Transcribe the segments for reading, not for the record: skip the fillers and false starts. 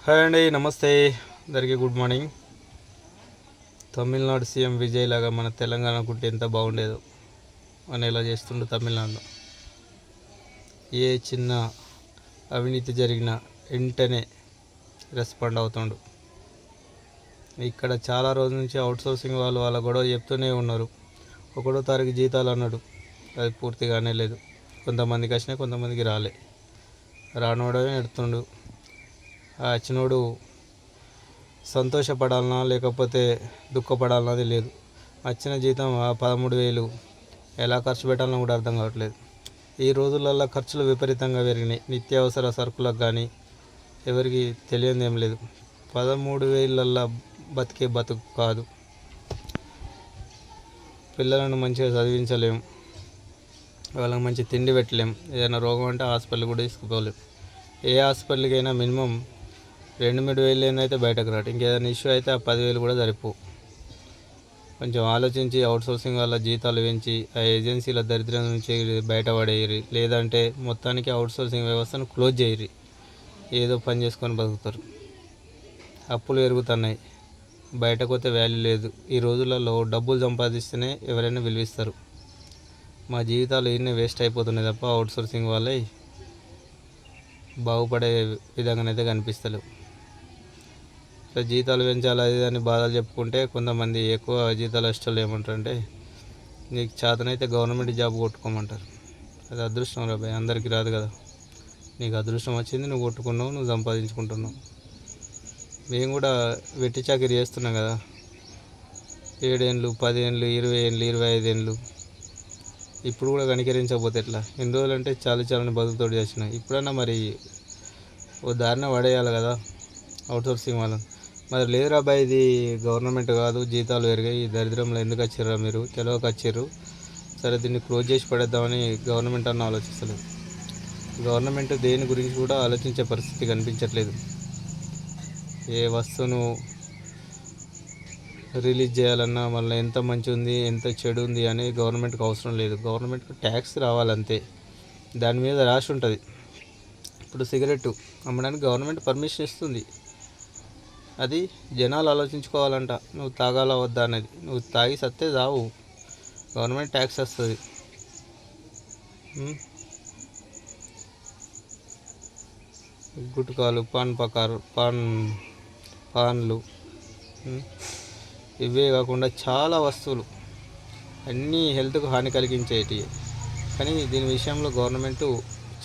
Hi అండి, నమస్తే అందరికీ good morning. Tamil Nadu CM Vijay లాగా మన తెలంగాణ గుట్టి ఎంత బాగుండేదో అని ఎలా చేస్తుండో తమిళనాడులో. ఏ చిన్న అవినీతి జరిగినా వెంటనే రెస్పాండ్ అవుతుండు. ఇక్కడ చాలా రోజుల నుంచి అవుట్సోర్సింగ్ వాళ్ళు వాళ్ళ గొడవ చెప్తూనే ఉన్నారు. 1వ తారీఖు జీతాలు అన్నాడు, అది పూర్తిగానే లేదు. కొంతమందికి వచ్చినాయి, కొంతమందికి రాలే. రానోడమే ఎడుతుండు. వచ్చినోడు సంతోషపడాలన్నా లేకపోతే దుఃఖపడాలన్నది లేదు. వచ్చిన జీతం 13,000 ఎలా ఖర్చు పెట్టాలన్నా కూడా అర్థం కావట్లేదు. ఈ రోజులల్లో ఖర్చులు విపరీతంగా పెరిగినాయి. నిత్యావసర సరుకులకు కానీ ఎవరికి తెలియదు ఏం లేదు. 13,000 బతికే బతుకు కాదు. పిల్లలను మంచిగా చదివించలేం, వాళ్ళకి మంచి తిండి పెట్టలేం. ఏదైనా రోగం అంటే హాస్పిటల్ కూడా తీసుకుపోలేం. ఏ హాస్పిటల్కైనా మినిమం 2,000 అయితే బయటకు రాడు. ఇంకేదైనా ఇష్యూ అయితే ఆ 10,000 కూడా సరిపోవు. కొంచెం ఆలోచించి అవుట్సోర్సింగ్ వాళ్ళ జీతాలు పెంచి ఆ ఏజెన్సీల దరిద్రం నుంచి బయటపడేయరు. లేదంటే మొత్తానికి అవుట్సోర్సింగ్ వ్యవస్థను క్లోజ్ చేయరు. ఏదో పని చేసుకొని బతుకుతారు. అప్పులు పెరుగుతున్నాయి, బయటకు పోతే వాల్యూ లేదు. ఈ రోజులలో డబ్బులు సంపాదిస్తేనే ఎవరైనా విలువిస్తారు. మా జీవితాలు ఈయనే వేస్ట్ అయిపోతున్నాయి తప్ప అవుట్సోర్సింగ్ వాళ్ళే బాగుపడే విధంగానైతే కనిపిస్తలేవు. జీతాలు పెంచాలి అది అని బాధలు చెప్పుకుంటే కొంతమంది ఎక్కువ జీతాలు ఇష్టాలు ఏమంటారంటే, నీకు చేతనైతే గవర్నమెంట్ జాబ్ కొట్టుకోమంటారు. అది అదృష్టం రా భయ్, అందరికీ రాదు కదా. నీకు అదృష్టం వచ్చింది, నువ్వు కొట్టుకున్నావు, నువ్వు సంపాదించుకుంటున్నావు. మేము కూడా వెట్టి చాకిరీ చేస్తున్నాం కదా, 7 ఏళ్ళు 10 ఏళ్ళు 20 ఏళ్ళు 25 ఏళ్ళు. ఇప్పుడు కూడా కనికరించకపోతే ఎట్లా? ఎన్ని రోజులు అంటే చాలని బతుకుతోడు చేసిన. ఇప్పుడన్నా మరి ఓ దారిన పడేయాలి కదా అవుట్సోర్సింగ్ వాళ్ళని. మరి లేదురా బాయ్, ఇది గవర్నమెంట్ కాదు, జీతాలు పెరిగాయి, ఈ దరిద్రంలో ఎందుకు వచ్చారా మీరు, తెలియక వచ్చారు, సరే దీన్ని క్లోజ్ చేసి పడేద్దామని గవర్నమెంట్ అన్న ఆలోచిస్తలేదు. గవర్నమెంట్ దేని గురించి కూడా ఆలోచించే పరిస్థితి కనిపించట్లేదు. ఏ వస్తువును రిలీజ్ చేయాలన్నా మళ్ళీ ఎంత మంచి ఉంది ఎంత చెడు ఉంది అని గవర్నమెంట్కి అవసరం లేదు. గవర్నమెంట్కి ట్యాక్స్ రావాలంతే, దాని మీద రాసి ఉంటుంది. ఇప్పుడు సిగరెట్ అమ్మడానికి గవర్నమెంట్ పర్మిషన్ ఇస్తుంది. అది జనాలు ఆలోచించుకోవాలంట, నువ్వు తాగాలా వద్దా అనేది. నువ్వు తాగి సత్తే తావు, గవర్నమెంట్ ట్యాక్స్ వస్తుంది. గుట్కాలు, పాన్లు, ఇవే కాకుండా చాలా వస్తువులు అన్నీ హెల్త్కు హాని కలిగించేటివి. కానీ దీని విషయంలో గవర్నమెంట్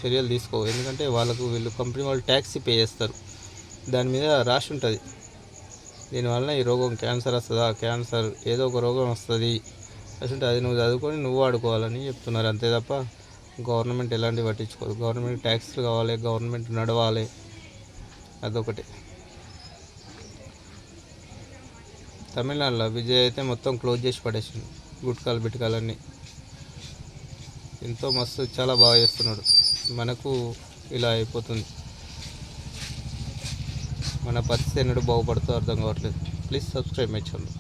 చర్యలు తీసుకోవు. ఎందుకంటే వీళ్ళు కంపెనీ వాళ్ళు ట్యాక్స్ పే చేస్తారు, దాని మీద రాసి ఉంటుంది. దీనివల్ల ఈ రోగం క్యాన్సర్ వస్తుందా, క్యాన్సర్ ఏదో ఒక రోగం వస్తుంది అంటే అది నువ్వు చదువుకొని నువ్వు వాడుకోవాలని చెప్తున్నారు అంతే తప్ప గవర్నమెంట్ ఎలాంటివి పట్టించుకోదు. గవర్నమెంట్ ట్యాక్స్లు కావాలి, గవర్నమెంట్ నడవాలి, అదొకటి. తమిళనాడులో విజయ్ అయితే మొత్తం క్లోజ్ చేసి పడేసింది. గుట్కాలు బిట్కాలన్నీ ఎంతో మస్తు చాలా బాగా చేస్తున్నాడు. మనకు ఇలా అయిపోతుంది. మన పరిస్థితి ఎన్నడూ బాగుపడుతుందో అర్థం కావట్లేదు. Please subscribe my channel.